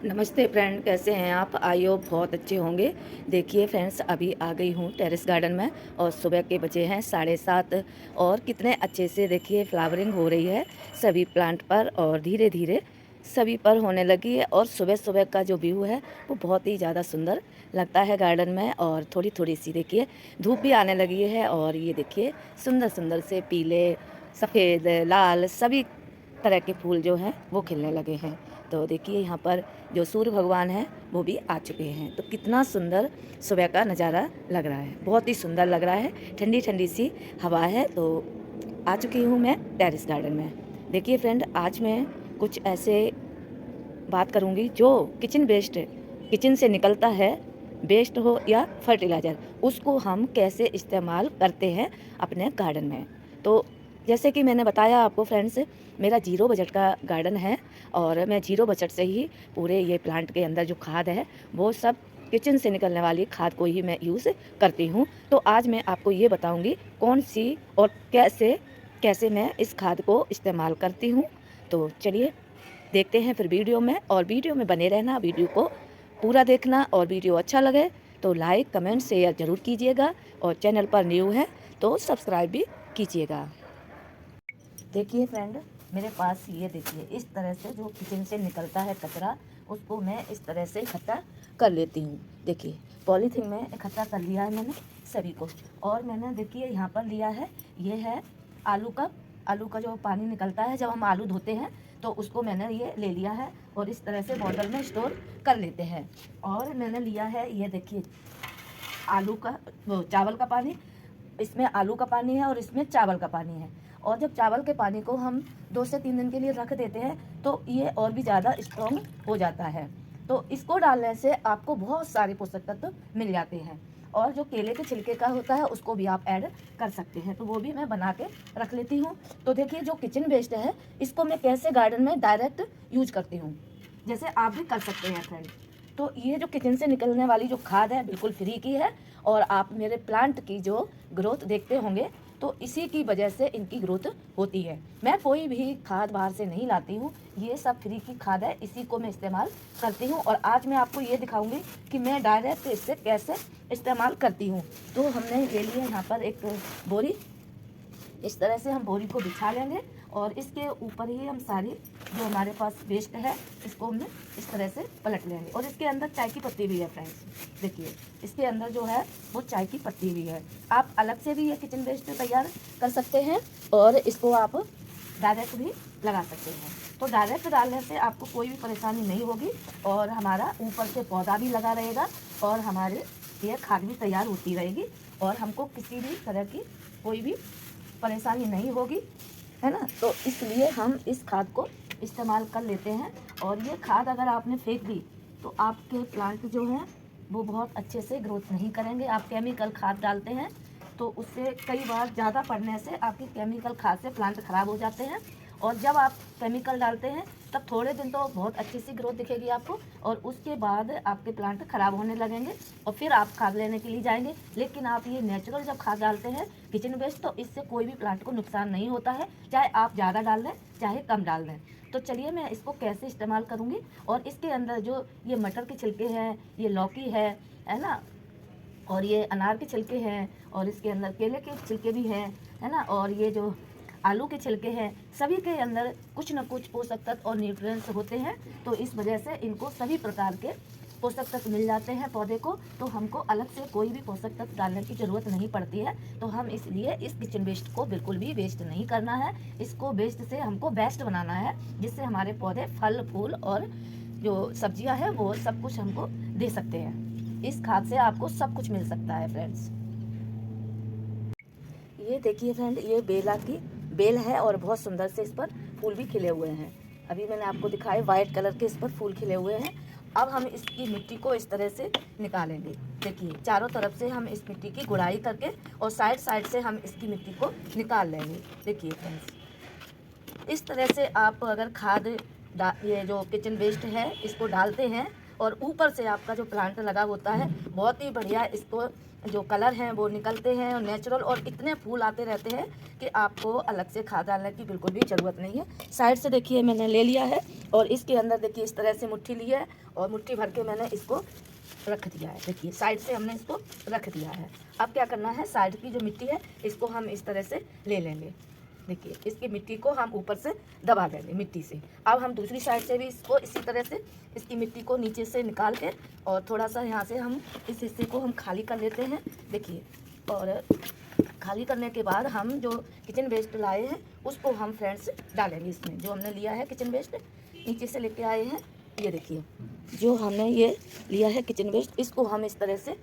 नमस्ते फ्रेंड, कैसे हैं आप? आई होप बहुत अच्छे होंगे। देखिए फ्रेंड्स, अभी आ गई हूँ टेरेस गार्डन में और सुबह के बजे हैं 7:30 और कितने अच्छे से देखिए फ्लावरिंग हो रही है सभी प्लांट पर और धीरे धीरे सभी पर होने लगी है। और सुबह सुबह का जो व्यू है वो बहुत ही ज़्यादा सुंदर लगता है गार्डन में। और थोड़ी थोड़ी सी देखिए धूप भी आने लगी है और ये देखिए सुंदर सुंदर से पीले, सफ़ेद, लाल सभी तरह के फूल जो हैं वो खिलने लगे हैं। तो देखिए यहाँ पर जो सूर्य भगवान हैं वो भी आ चुके हैं। तो कितना सुंदर सुबह का नज़ारा लग रहा है, बहुत ही सुंदर लग रहा है। ठंडी ठंडी सी हवा है। तो आ चुकी हूँ मैं टेरेस गार्डन में। देखिए फ्रेंड, आज मैं कुछ ऐसे बात करूँगी जो किचन वेस्ट, किचन से निकलता है, वेस्ट हो या फर्टिलाइज़र, उसको हम कैसे इस्तेमाल करते हैं अपने गार्डन में। तो जैसे कि मैंने बताया आपको फ्रेंड्स, मेरा ज़ीरो बजट का गार्डन है और मैं ज़ीरो बजट से ही पूरे ये प्लांट के अंदर जो खाद है वो सब किचन से निकलने वाली खाद को ही मैं यूज़ करती हूँ। तो आज मैं आपको ये बताऊँगी कौन सी और कैसे कैसे मैं इस खाद को इस्तेमाल करती हूँ। तो चलिए देखते हैं फिर वीडियो में, और वीडियो में बने रहना, वीडियो को पूरा देखना। और वीडियो अच्छा लगे तो लाइक कमेंट शेयर ज़रूर कीजिएगा और चैनल पर न्यू है तो सब्सक्राइब भी कीजिएगा। देखिए फ्रेंड, मेरे पास ये देखिए इस तरह से जो किचन से निकलता है कचरा, उसको मैं इस तरह से इकट्ठा कर लेती हूँ। देखिए पॉलीथीन में इकट्ठा कर लिया है मैंने सभी को। और मैंने देखिए यहाँ पर लिया है, ये है आलू का जो पानी निकलता है जब हम आलू धोते हैं, तो उसको मैंने ये ले लिया है और इस तरह से बॉटल में स्टोर कर लेते हैं। और मैंने लिया है ये देखिए आलू का चावल का पानी, इसमें आलू का पानी है और इसमें चावल का पानी है। और जब चावल के पानी को हम 2 से 3 दिन के लिए रख देते हैं तो ये और भी ज़्यादा स्ट्रॉन्ग हो जाता है। तो इसको डालने से आपको बहुत सारे पोषक तत्व मिल जाते हैं। और जो केले के छिलके का होता है उसको भी आप ऐड कर सकते हैं, तो वो भी मैं बना के रख लेती हूँ। तो देखिए जो किचन वेस्ट है इसको मैं कैसे गार्डन में डायरेक्ट यूज करती हूँ, जैसे आप भी कर सकते हैं फ्रेंड। तो ये जो किचन से निकलने वाली जो खाद है बिल्कुल फ्री की है। और आप मेरे प्लांट की जो ग्रोथ देखते होंगे तो इसी की वजह से इनकी ग्रोथ होती है। मैं कोई भी खाद बाहर से नहीं लाती हूँ, ये सब फ्री की खाद है, इसी को मैं इस्तेमाल करती हूँ। और आज मैं आपको ये दिखाऊंगी कि मैं डायरेक्ट इससे कैसे इस्तेमाल करती हूँ। तो हमने ले लिया यहाँ पर एक बोरी, इस तरह से हम बोरी को बिछा लेंगे और इसके ऊपर ही हम सारी जो हमारे पास वेस्ट है इसको हम इस तरह से पलट लेंगे। और इसके अंदर चाय की पत्ती भी है फ्रेंड्स, देखिए इसके अंदर जो है वो चाय की पत्ती भी है। आप अलग से भी ये किचन वेस्ट तैयार कर सकते हैं और इसको आप डायरेक्ट भी लगा सकते हैं। तो डायरेक्ट डालने से आपको कोई भी परेशानी नहीं होगी और हमारा ऊपर से पौधा भी लगा रहेगा और हमारे ये खाद भी तैयार होती रहेगी और हमको किसी भी तरह की कोई भी परेशानी नहीं होगी, है ना। तो इसलिए हम इस खाद को इस्तेमाल कर लेते हैं। और ये खाद अगर आपने फेंक दी तो आपके प्लांट जो हैं वो बहुत अच्छे से ग्रोथ नहीं करेंगे। आप केमिकल खाद डालते हैं तो उससे कई बार ज़्यादा पड़ने से आपकी केमिकल खाद से प्लांट ख़राब हो जाते हैं। और जब आप केमिकल डालते हैं तब थोड़े दिन तो बहुत अच्छी सी ग्रोथ दिखेगी आपको और उसके बाद आपके प्लांट ख़राब होने लगेंगे और फिर आप खाद लेने के लिए जाएंगे। लेकिन आप ये नेचुरल जब खाद डालते हैं किचन वेस्ट, तो इससे कोई भी प्लांट को नुकसान नहीं होता है, चाहे आप ज़्यादा डाल दें चाहे कम डाल दें। तो चलिए मैं इसको कैसे इस्तेमाल करूँगी। और इसके अंदर जो ये मटर के छिलके हैं, ये लौकी है ना, और ये अनार के छिलके हैं और इसके अंदर केले के छिलके भी हैं, है ना, और ये जो आलू के छिलके हैं, सभी के अंदर कुछ न कुछ पोषक तत्व और न्यूट्रिएंट्स होते हैं। तो इस वजह से इनको सभी प्रकार के पोषक तत्व मिल जाते हैं पौधे को, तो हमको अलग से कोई भी पोषक तत्व डालने की ज़रूरत नहीं पड़ती है। तो हम इसलिए इस किचन वेस्ट को बिल्कुल भी वेस्ट नहीं करना है, इसको वेस्ट से हमको बेस्ट बनाना है, जिससे हमारे पौधे फल फूल और जो सब्जियां हैं वो सब कुछ हमको दे सकते हैं। इस खाद से आपको सब कुछ मिल सकता है फ्रेंड्स। ये देखिए फ्रेंड, ये बेला की बेल है और बहुत सुंदर से इस पर फूल भी खिले हुए हैं। अभी मैंने आपको दिखाए वाइट कलर के इस पर फूल खिले हुए हैं। अब हम इसकी मिट्टी को इस तरह से निकालेंगे। देखिए चारों तरफ से हम इस मिट्टी की गुड़ाई करके और साइड साइड से हम इसकी मिट्टी को निकाल लेंगे। देखिए फ्रेंड्स, इस तरह से आप अगर खाद ये जो किचन वेस्ट है इसको डालते हैं और ऊपर से आपका जो प्लांट लगा होता है बहुत ही बढ़िया, इसको जो कलर हैं वो निकलते हैं और नेचुरल, और इतने फूल आते रहते हैं कि आपको अलग से खाद डालने की बिल्कुल भी ज़रूरत नहीं है। साइड से देखिए मैंने ले लिया है और इसके अंदर देखिए इस तरह से मुट्ठी ली है और मुट्ठी भर के मैंने इसको रख दिया है। देखिए साइड से हमने इसको रख दिया है। अब क्या करना है, साइड की जो मिट्टी है इसको हम इस तरह से ले लेंगे। देखिए इसकी मिट्टी को हम ऊपर से दबा देंगे मिट्टी से। अब हम दूसरी साइड से भी इसको इसी तरह से इसकी मिट्टी को नीचे से निकाल के और थोड़ा सा यहाँ से हम इस हिस्से को हम खाली कर लेते हैं। देखिए, और खाली करने के बाद हम जो किचन वेस्ट लाए हैं उसको हम फ्रेंड्स डालेंगे इसमें। जो हमने लिया है किचन वेस्ट नीचे से लेके आए हैं, ये देखिए जो हमने ये लिया है किचन वेस्ट, इसको हम इस तरह से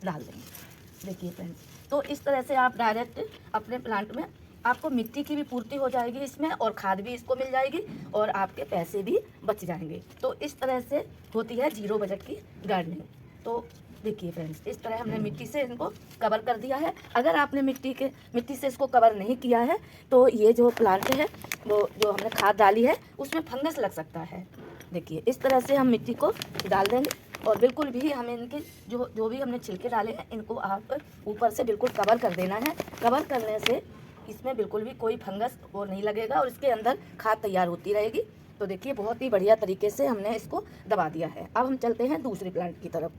डाल देंगे। देखिए फ्रेंड्स, तो इस तरह से आप डायरेक्ट अपने प्लांट में, आपको मिट्टी की भी पूर्ति हो जाएगी इसमें और खाद भी इसको मिल जाएगी और आपके पैसे भी बच जाएंगे। तो इस तरह से होती है जीरो बजट की गार्डनिंग। तो देखिए फ्रेंड्स, इस तरह हमने मिट्टी से इनको कवर कर दिया है। अगर आपने मिट्टी से इसको कवर नहीं किया है तो ये जो प्लांट है वो जो हमने खाद डाली है उसमें फंगस लग सकता है। देखिए इस तरह से हम मिट्टी को डाल देंगे और बिल्कुल भी हमें इनके जो भी हमने छिलके डाले हैं इनको आप ऊपर से बिल्कुल कवर कर देना है। कवर करने से इसमें बिल्कुल भी कोई फंगस वो नहीं लगेगा और इसके अंदर खाद तैयार होती रहेगी। तो देखिए बहुत ही बढ़िया तरीके से हमने इसको दबा दिया है। अब हम चलते हैं दूसरे प्लांट की तरफ।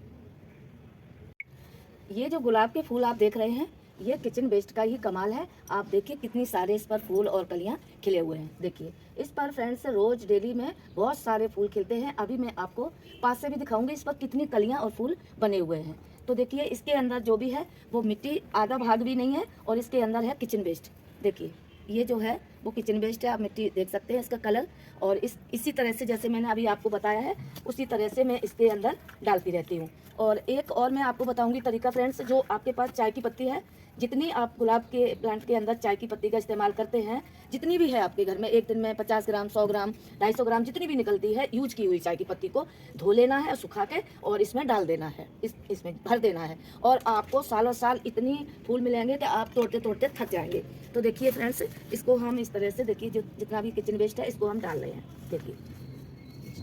ये जो गुलाब के फूल आप देख रहे हैं ये किचन वेस्ट का ही कमाल है। आप देखिए कितनी सारे इस पर फूल और कलियां खिले हुए हैं। देखिए इस पर फ्रेंड्स रोज डेली में बहुत सारे फूल खिलते हैं। अभी मैं आपको पास से भी दिखाऊंगी इस पर कितनी कलियां और फूल बने हुए हैं। तो देखिए इसके अंदर जो भी है वो मिट्टी आधा भाग भी नहीं है और इसके अंदर है किचन वेस्ट। देखिए ये जो है वो किचन वेस्ट है, आप मिट्टी देख सकते हैं इसका कलर। और इसी तरह से जैसे मैंने अभी आपको बताया है उसी तरह से मैं इसके अंदर डालती रहती हूँ। और एक और मैं आपको बताऊंगी तरीका फ्रेंड्स, जो आपके पास चाय की पत्ती है, जितनी आप गुलाब के प्लांट के अंदर चाय की पत्ती का इस्तेमाल करते हैं, जितनी भी है आपके घर में, एक दिन में 50 ग्राम 100 ग्राम 250 ग्राम जितनी भी निकलती है यूज की हुई चाय की पत्ती को धो लेना है सुखा के और इसमें डाल देना है, इसमें भर देना है और आपको सालों साल इतनी फूल मिलेंगे कि आप तोड़ते तोड़ते थक जाएंगे। तो देखिए फ्रेंड्स, इसको हम इस तरह से देखिए जो जितना भी किचन वेस्ट है इसको हम डाल रहे हैं। देखिए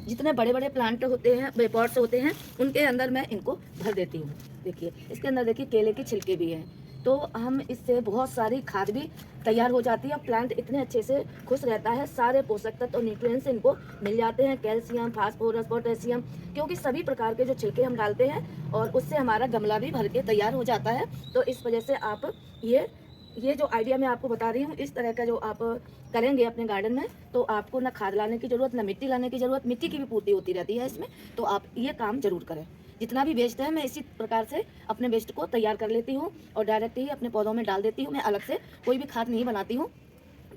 जितने बड़े बड़े प्लांट होते हैं, पॉट्स होते हैं, उनके अंदर मैं इनको भर देती हूँ। देखिए इसके अंदर देखिए केले के छिलके भी हैं, तो हम इससे बहुत सारी खाद भी तैयार हो जाती है और प्लांट इतने अच्छे से खुश रहता है। सारे पोषक तत्व और न्यूट्रिएंट्स इनको मिल जाते हैं, कैल्शियम, फास्फोरस, पोटेशियम, क्योंकि सभी प्रकार के जो छिलके हम डालते हैं और उससे हमारा गमला भी भर के तैयार हो जाता है। तो इस वजह से आप ये जो आइडिया मैं आपको बता रही हूँ, इस तरह का जो आप करेंगे अपने गार्डन में तो आपको ना खाद लाने की ज़रूरत, ना मिट्टी लाने की ज़रूरत, मिट्टी की भी पूर्ति होती रहती है इसमें। तो आप ये काम ज़रूर करें। जितना भी वेस्ट है मैं इसी प्रकार से अपने वेस्ट को तैयार कर लेती हूँ और डायरेक्ट ही अपने पौधों में डाल देती हूँ। मैं अलग से कोई भी खाद नहीं बनाती हूँ।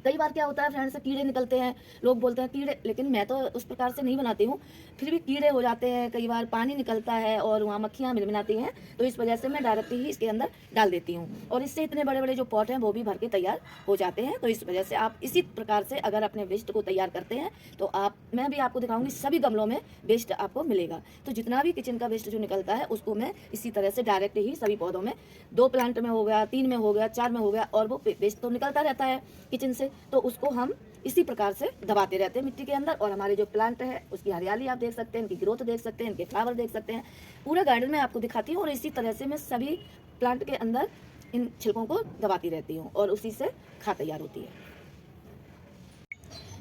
कई बार क्या होता है फ्रेंड्स, कीड़े निकलते हैं, लोग बोलते हैं कीड़े, लेकिन मैं तो उस प्रकार से नहीं बनाती हूँ, फिर भी कीड़े हो जाते हैं, कई बार पानी निकलता है और वहाँ मक्खियाँ मिलमिलाती हैं। तो इस वजह से मैं डायरेक्ट ही इसके अंदर डाल देती हूँ और इससे इतने बड़े बड़े जो पॉट हैं वो भी भर के तैयार हो जाते हैं। तो इस वजह से आप इसी प्रकार से अगर अपने वेस्ट को तैयार करते हैं तो मैं भी आपको दिखाऊंगी सभी गमलों में वेस्ट आपको मिलेगा। तो जितना भी किचन का वेस्ट जो निकलता है उसको मैं इसी तरह से डायरेक्ट ही सभी पौधों में, 2 प्लांट में हो गया, 3 में हो गया, 4 में हो गया, और वो वेस्ट तो निकलता रहता है किचन से, तो उसको हम इसी प्रकार से दबाते रहते हैं मिट्टी के अंदर। और हमारे जो प्लांट है उसकी हरियाली आप देख सकते हैं, इनकी ग्रोथ देख सकते हैं, इनके फ्लावर देख सकते हैं। पूरा गार्डन में आपको दिखाती हूँ और इसी तरह से मैं सभी प्लांट के अंदर इन छिलकों को दबाती रहती हूँ और उसी से खाद तैयार होती है।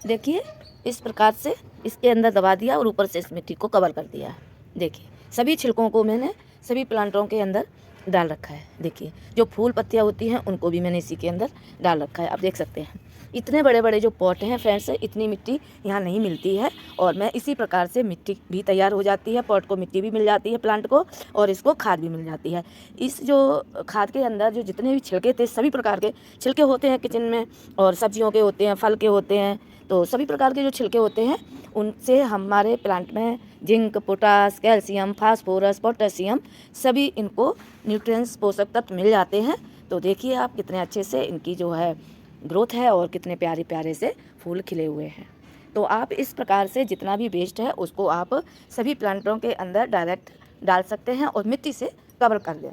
देखिए इस प्रकार से इसके अंदर दबा दिया और ऊपर से इस मिट्टी को कवर कर दिया। देखिए सभी छिलकों को मैंने सभी प्लांटों के अंदर डाल रखा है। देखिए जो फूल पत्तियाँ होती हैं उनको भी मैंने इसी के अंदर डाल रखा है। आप देख सकते हैं इतने बड़े बड़े जो पॉट हैं फ्रेंड्स, इतनी मिट्टी यहाँ नहीं मिलती है और मैं इसी प्रकार से मिट्टी भी तैयार हो जाती है, पॉट को मिट्टी भी मिल जाती है प्लांट को और इसको खाद भी मिल जाती है। इस जो खाद के अंदर जो जितने भी छिलके थे, सभी प्रकार के छिलके होते हैं किचन में, और सब्जियों के होते हैं, फल के होते हैं, तो सभी प्रकार के जो छिलके होते हैं उनसे हमारे प्लांट में zinc, potash, calcium, phosphorus, potassium, सभी इनको न्यूट्रिएंट्स पोषक तत्व मिल जाते हैं। तो देखिए आप कितने अच्छे से इनकी जो है ग्रोथ है और कितने प्यारे प्यारे से फूल खिले हुए हैं। तो आप इस प्रकार से जितना भी वेस्ट है उसको आप सभी प्लांटों के अंदर डायरेक्ट डाल सकते हैं और मिट्टी से कवर कर दें।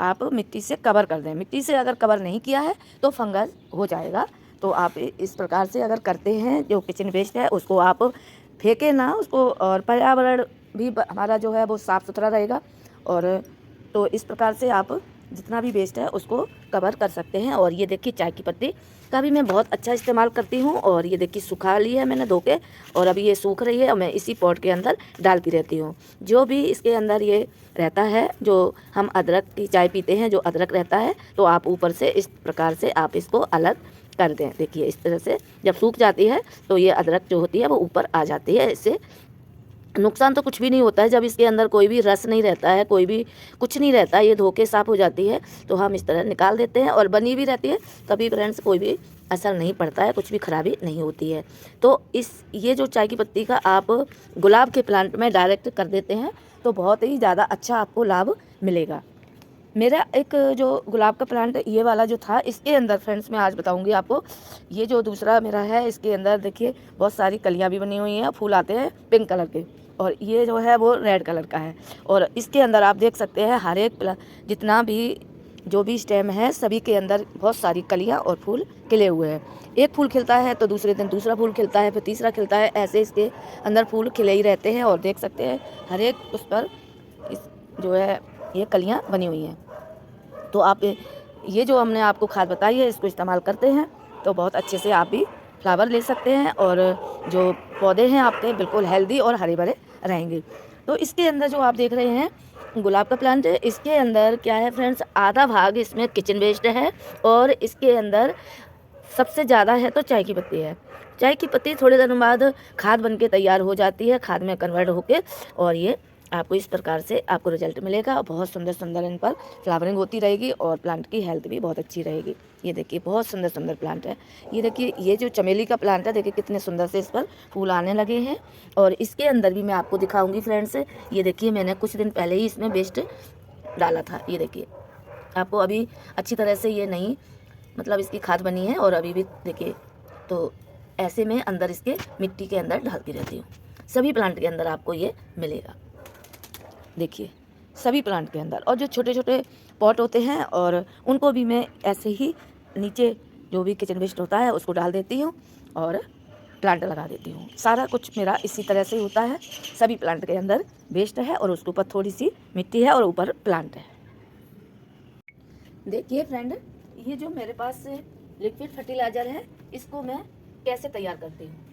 आप मिट्टी से कवर कर दें। मिट्टी से अगर कवर नहीं किया है तो फंगस हो जाएगा। तो आप इस प्रकार से अगर करते हैं, जो किचन वेस्ट है उसको आप फेंके ना उसको, और पर्यावरण भी हमारा जो है वो साफ़ सुथरा रहेगा। और तो इस प्रकार से आप जितना भी वेस्ट है उसको कवर कर सकते हैं। और ये देखिए चाय की पत्ती का भी मैं बहुत अच्छा इस्तेमाल करती हूँ। और ये देखिए सुखा ली है मैंने धो के, और अभी ये सूख रही है और मैं इसी पॉट के अंदर डालती रहती हूँ। जो भी इसके अंदर ये रहता है, जो हम अदरक की चाय पीते हैं, जो अदरक रहता है, तो आप ऊपर से इस प्रकार से आप इसको अलग कर दें। देखिए इस तरह से जब सूख जाती है तो ये अदरक जो होती है वो ऊपर आ जाती है। इससे नुकसान तो कुछ भी नहीं होता है, जब इसके अंदर कोई भी रस नहीं रहता है, कोई भी कुछ नहीं रहता है, ये धो के साफ़ हो जाती है, तो हम इस तरह निकाल देते हैं और बनी भी रहती है। कभी फ्रेंड्स कोई भी असर नहीं पड़ता है, कुछ भी खराबी नहीं होती है। तो ये जो चाय की पत्ती का आप गुलाब के प्लांट में डायरेक्ट कर देते हैं तो बहुत ही ज़्यादा अच्छा आपको लाभ मिलेगा। मेरा एक जो गुलाब का प्लांट ये वाला जो था, इसके अंदर फ्रेंड्स मैं आज बताऊंगी आपको। ये जो दूसरा मेरा है, इसके अंदर देखिए बहुत सारी कलियां भी बनी हुई हैं, फूल आते हैं पिंक कलर के, और ये जो है वो रेड कलर का है। और इसके अंदर आप देख सकते हैं हर एक जितना भी जो भी स्टेम है सभी के अंदर बहुत सारी कलियां और फूल खिले हुए हैं। एक फूल खिलता है तो दूसरे दिन दूसरा फूल खिलता है, फिर तीसरा खिलता है, ऐसे इसके अंदर फूल खिले ही रहते हैं। और देख सकते हैं हर एक उस पर इस जो है ये कलियां बनी हुई हैं। तो आप ये जो हमने आपको खाद बताई है इसको इस्तेमाल करते हैं तो बहुत अच्छे से आप भी फ्लावर ले सकते हैं, और जो पौधे हैं आपके बिल्कुल हेल्दी और हरे भरे रहेंगे। तो इसके अंदर जो आप देख रहे हैं गुलाब का प्लांट है, इसके अंदर क्या है फ्रेंड्स, आधा भाग इसमें किचन वेस्ट है और इसके अंदर सबसे ज़्यादा है तो चाय की पत्ती है। चाय की पत्ती थोड़े दिनों बाद खाद बन के तैयार हो जाती है, खाद में कन्वर्ट होके, और ये आपको इस प्रकार से आपको रिजल्ट मिलेगा। बहुत सुंदर सुंदर इन पर फ्लावरिंग होती रहेगी और प्लांट की हेल्थ भी बहुत अच्छी रहेगी। ये देखिए बहुत सुंदर सुंदर प्लांट है। ये देखिए ये जो चमेली का प्लांट है, देखिए कितने सुंदर से इस पर फूल आने लगे हैं। और इसके अंदर भी मैं आपको दिखाऊंगी फ्रेंड्स। ये देखिए मैंने कुछ दिन पहले ही इसमें वेस्ट डाला था। ये देखिए आपको अभी अच्छी तरह से ये नहीं, मतलब इसकी खाद बनी है और अभी भी देखिए, तो ऐसे में अंदर इसके मिट्टी के अंदर डालती रहती हूँ। सभी प्लांट के अंदर आपको ये मिलेगा, देखिए सभी प्लांट के अंदर। और जो छोटे छोटे पॉट होते हैं और उनको भी मैं ऐसे ही नीचे जो भी किचन वेस्ट होता है उसको डाल देती हूँ और प्लांट लगा देती हूँ। सारा कुछ मेरा इसी तरह से होता है। सभी प्लांट के अंदर वेस्ट है और उसके ऊपर थोड़ी सी मिट्टी है और ऊपर प्लांट है। देखिए फ्रेंड, ये जो मेरे पास लिक्विड फर्टिलाइज़र है इसको मैं कैसे तैयार करती हूँ।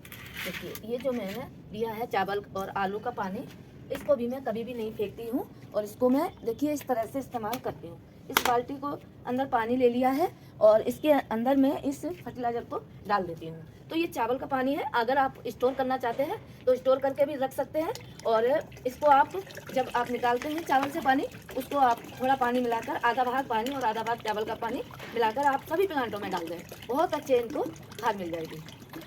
देखिए ये जो मैंने लिया है चावल और आलू का पानी, इसको भी मैं कभी भी नहीं फेंकती हूँ और इसको मैं देखिए इस तरह से इस्तेमाल करती हूँ। इस बाल्टी को अंदर पानी ले लिया है और इसके अंदर मैं इस फर्टिलाइज़र को डाल देती हूँ। तो ये चावल का पानी है, अगर आप स्टोर करना चाहते हैं तो स्टोर करके भी रख सकते हैं। और इसको आप जब आप निकालते हैं चावल से पानी, उसको आप थोड़ा पानी मिलाकर, आधा भाग पानी और आधा भाग चावल का पानी मिलाकर आप सभी प्लांटों में डाल दें। बहुत अच्छे इनको खाद मिल जाएगी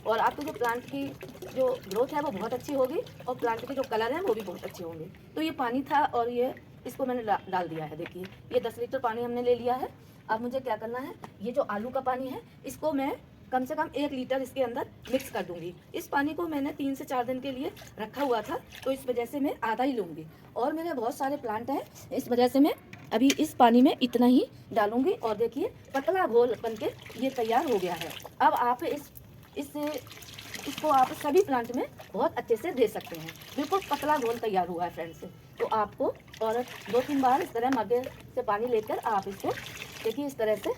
और आपको जो प्लांट की जो ग्रोथ है वो बहुत अच्छी होगी और प्लांट के जो कलर हैं वो भी बहुत अच्छे होंगे। तो ये पानी था और ये इसको मैंने डाल दिया है। देखिए ये 10 लीटर पानी हमने ले लिया है। अब मुझे क्या करना है, ये जो आलू का पानी है इसको मैं कम से कम 1 लीटर इसके अंदर मिक्स कर दूंगी। इस पानी को मैंने 3 से 4 दिन के लिए रखा हुआ था तो इस वजह से मैं आधा ही लूँगी। और मेरे बहुत सारे प्लांट हैं, इस वजह से मैं अभी इस पानी में इतना ही डालूंगी। और देखिए पतला घोल बन के ये तैयार हो गया है। अब आप इसको आप सभी प्लांट में बहुत अच्छे से दे सकते हैं। बिल्कुल पतला घोल तैयार हुआ है फ्रेंड्स। तो आपको और 2-3 बार इस तरह मग्गे से पानी लेकर आप इसको देखिए इस तरह से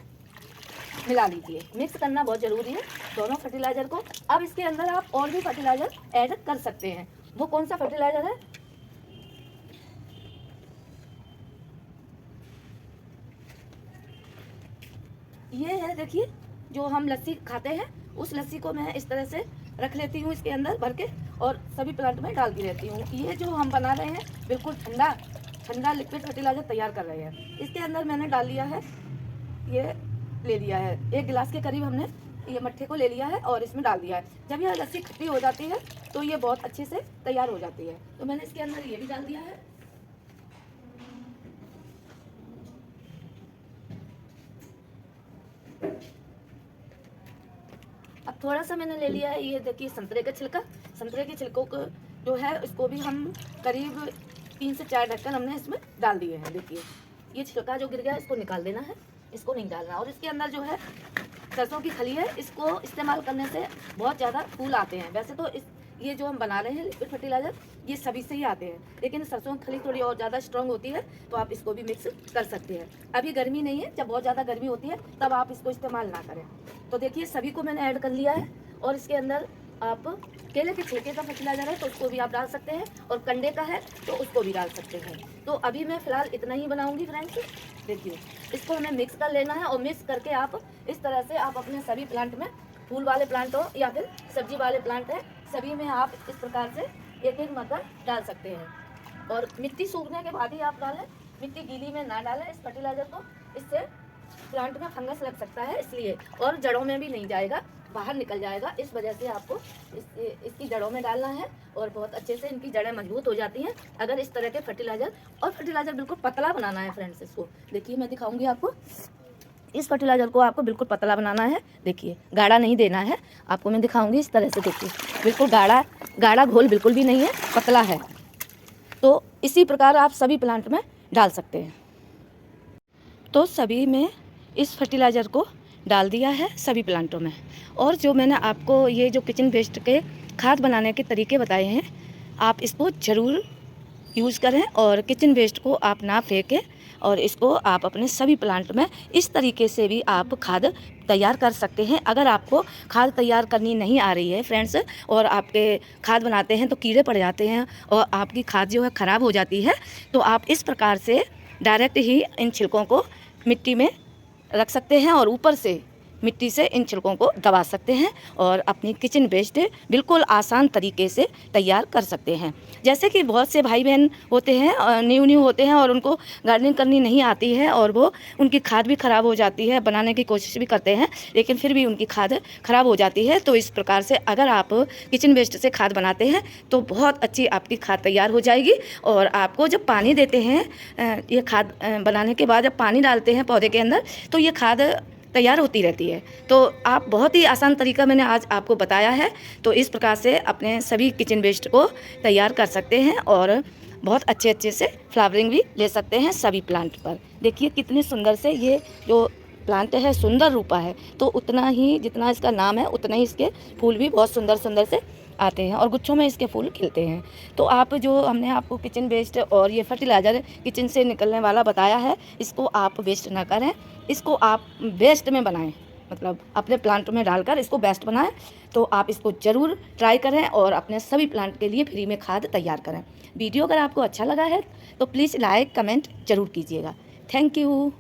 मिला लीजिए। मिक्स करना बहुत ज़रूरी है दोनों फर्टिलाइज़र को। अब इसके अंदर आप और भी फर्टिलाइज़र ऐड कर सकते हैं। वो कौन सा फर्टिलाइज़र है, ये है देखिए जो हम लस्सी खाते हैं, उस लस्सी को मैं इस तरह से रख लेती हूँ इसके अंदर भर के और सभी प्लांट में डालती रहती हूँ। ये जो हम बना रहे हैं बिल्कुल ठंडा ठंडा लिक्विड फर्टिलाइज़र तैयार कर रहे हैं। इसके अंदर मैंने डाल लिया है, ये ले लिया है 1 गिलास के करीब हमने ये मट्ठे को ले लिया है और इसमें डाल दिया है। जब यह लस्सी खट्टी हो जाती है तो ये बहुत अच्छे से तैयार हो जाती है। तो मैंने इसके अंदर ये भी डाल दिया है। अब थोड़ा सा मैंने ले लिया है, ये देखिए संतरे का छिलका। संतरे के छिलकों को जो है इसको भी हम करीब 3 से 4 ढक्कन हमने इसमें डाल दिए हैं। देखिए ये छिलका जो गिर गया इसको निकाल देना है, इसको नहीं डालना। और इसके अंदर जो है सरसों की खली है, इसको इस्तेमाल करने से बहुत ज़्यादा फूल आते हैं। वैसे तो ये जो हम बना रहे हैं लिक्विड फर्टिलाइज़र ये सभी से ही आते हैं, लेकिन सरसों की खली थोड़ी और ज़्यादा स्ट्रांग होती है, तो आप इसको भी मिक्स कर सकते हैं। अभी गर्मी नहीं है, जब बहुत ज़्यादा गर्मी होती है तब आप इसको इस्तेमाल ना करें। तो देखिए सभी को मैंने ऐड कर लिया है, और इसके अंदर आप केले के छिलके का फर्टिलाइज़र है तो उसको भी आप डाल सकते हैं, और कंडे का है तो उसको भी डाल सकते हैं। तो अभी मैं फ़िलहाल इतना ही बनाऊँगी फ्रेंड्स। देखिए इसको हमें मिक्स कर लेना है, और मिक्स करके आप इस तरह से आप अपने सभी प्लांट में, फूल वाले प्लांट हो या फिर सब्जी वाले प्लांट है, सभी में आप इस प्रकार से एक एक मग्गा डाल सकते हैं। और मिट्टी सूखने के बाद ही आप डालें, मिट्टी गीली में ना डालें इस फर्टिलाइज़र को, इससे प्लांट में फंगस लग सकता है इसलिए, और जड़ों में भी नहीं जाएगा, बाहर निकल जाएगा। इस वजह से आपको इसकी जड़ों में डालना है, और बहुत अच्छे से इनकी जड़ें मजबूत हो जाती हैं अगर इस तरह के फर्टिलाइज़र। और फर्टिलाइज़र बिल्कुल पतला बनाना है फ्रेंड्स। इसको देखिए मैं दिखाऊंगी आपको, इस फर्टिलाइज़र को आपको बिल्कुल पतला बनाना है। देखिए गाढ़ा नहीं देना है, आपको मैं दिखाऊंगी इस तरह से। देखिए बिल्कुल गाढ़ा घोल बिल्कुल भी नहीं है, पतला है। तो इसी प्रकार आप सभी प्लांट में डाल सकते हैं। तो सभी में इस फर्टिलाइज़र को डाल दिया है सभी प्लांटों में। और जो मैंने आपको ये जो किचन वेस्ट के खाद बनाने के तरीके बताए हैं, आप इसको ज़रूर यूज़ करें, और किचन वेस्ट को आप ना फेंकें, और इसको आप अपने सभी प्लांट में इस तरीके से भी आप खाद तैयार कर सकते हैं। अगर आपको खाद तैयार करनी नहीं आ रही है फ्रेंड्स, और आपके खाद बनाते हैं तो कीड़े पड़ जाते हैं और आपकी खाद जो है ख़राब हो जाती है, तो आप इस प्रकार से डायरेक्ट ही इन छिलकों को मिट्टी में रख सकते हैं, और ऊपर से मिट्टी से इन छिलकों को दबा सकते हैं, और अपनी किचन वेस्ट बिल्कुल आसान तरीके से तैयार कर सकते हैं। जैसे कि बहुत से भाई बहन होते हैं, न्यू होते हैं, और उनको गार्डनिंग करनी नहीं आती है, और वो उनकी खाद भी ख़राब हो जाती है, बनाने की कोशिश भी करते हैं लेकिन फिर भी उनकी खाद ख़राब हो जाती है। तो इस प्रकार से अगर आप किचन वेस्ट से खाद बनाते हैं तो बहुत अच्छी आपकी खाद तैयार हो जाएगी। और आपको जब पानी देते हैं, ये खाद बनाने के बाद जब पानी डालते हैं पौधे के अंदर, तो ये खाद तैयार होती रहती है। तो आप बहुत ही आसान तरीका मैंने आज आपको बताया है। तो इस प्रकार से अपने सभी किचन वेस्ट को तैयार कर सकते हैं, और बहुत अच्छे से फ्लावरिंग भी ले सकते हैं सभी प्लांट पर। देखिए कितने सुंदर से ये जो प्लांट है सुंदर रूपा है, तो उतना ही जितना इसका नाम है उतना ही इसके फूल भी बहुत सुंदर से आते हैं, और गुच्छों में इसके फूल खिलते हैं। तो आप जो हमने आपको किचन वेस्ट और ये फर्टिलाइज़र किचन से निकलने वाला बताया है, इसको आप वेस्ट ना करें, इसको आप बेस्ट में बनाएं, मतलब अपने प्लांट में डालकर इसको बेस्ट बनाएं। तो आप इसको ज़रूर ट्राई करें, और अपने सभी प्लांट के लिए फ्री में खाद तैयार करें। वीडियो अगर आपको अच्छा लगा है तो प्लीज़ लाइक कमेंट ज़रूर कीजिएगा। Thank you.